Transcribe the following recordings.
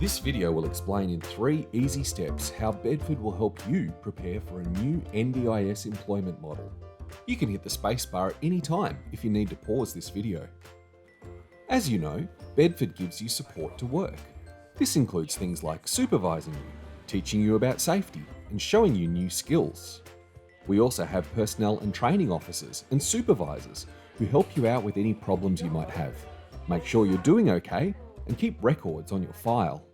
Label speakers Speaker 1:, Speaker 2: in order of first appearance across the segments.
Speaker 1: This video will explain in 3 easy steps how Bedford will help you prepare for a new NDIS employment model. You can hit the spacebar at any time if you need to pause this video. As you know, Bedford gives you support to work. This includes things like supervising you, teaching you about safety, and showing you new skills. We also have personnel and training officers and supervisors who help you out with any problems you might have. Make sure you're doing okay and keep records on your file.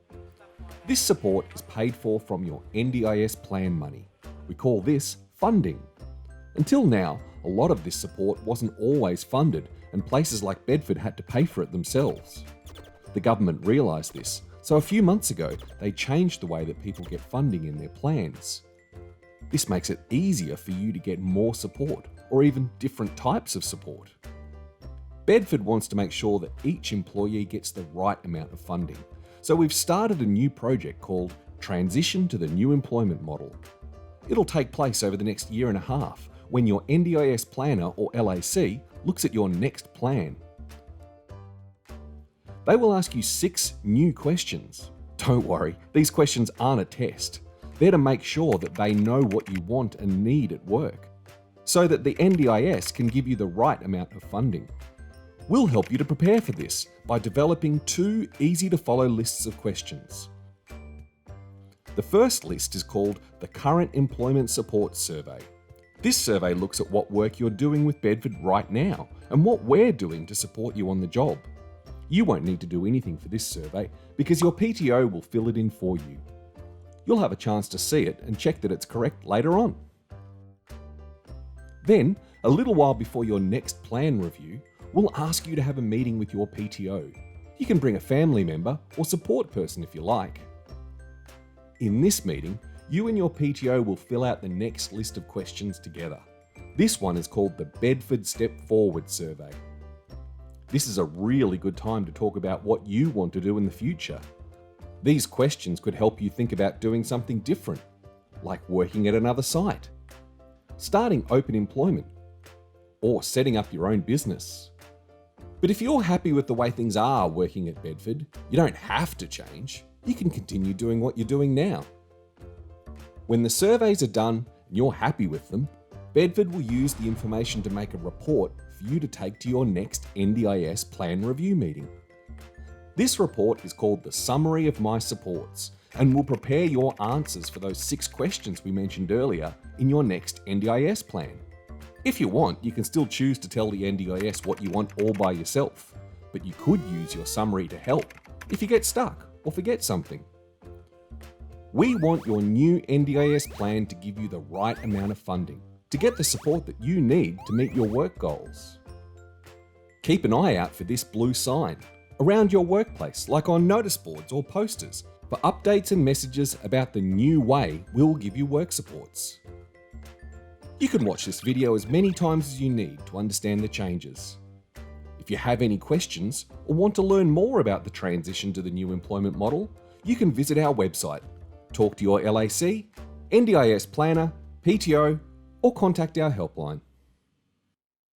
Speaker 1: This support is paid for from your NDIS plan money. We call this funding. Until now, a lot of this support wasn't always funded and places like Bedford had to pay for it themselves. The government realised this, so a few months ago they changed the way that people get funding in their plans. This makes it easier for you to get more support, or even different types of support. Bedford wants to make sure that each employee gets the right amount of funding, so we've started a new project called Transition to the New Employment Model. It'll take place over the next year and a half when your NDIS planner or LAC looks at your next plan. They will ask you 6 new questions. Don't worry, these questions aren't a test. They're to make sure that they know what you want and need at work, so that the NDIS can give you the right amount of funding. We'll help you to prepare for this by developing 2 easy-to-follow lists of questions. The first list is called the Current Employment Support Survey. This survey looks at what work you're doing with Bedford right now and what we're doing to support you on the job. You won't need to do anything for this survey because your PTO will fill it in for you. You'll have a chance to see it and check that it's correct later on. Then, a little while before your next plan review, we'll ask you to have a meeting with your PTO. You can bring a family member or support person if you like. In this meeting, you and your PTO will fill out the next list of questions together. This one is called the Bedford Step Forward Survey. This is a really good time to talk about what you want to do in the future. These questions could help you think about doing something different, like working at another site, starting open employment, or setting up your own business. But if you're happy with the way things are working at Bedford, you don't have to change. You can continue doing what you're doing now. When the surveys are done and you're happy with them, Bedford will use the information to make a report for you to take to your next NDIS plan review meeting. This report is called the Summary of My Supports and will prepare your answers for those 6 questions we mentioned earlier in your next NDIS plan. If you want, you can still choose to tell the NDIS what you want all by yourself, but you could use your summary to help if you get stuck or forget something. We want your new NDIS plan to give you the right amount of funding to get the support that you need to meet your work goals. Keep an eye out for this blue sign around your workplace, like on notice boards or posters, for updates and messages about the new way we'll give you work supports. You can watch this video as many times as you need to understand the changes. If you have any questions or want to learn more about the transition to the new employment model, you can visit our website, talk to your LAC, NDIS planner, PTO, or contact our helpline.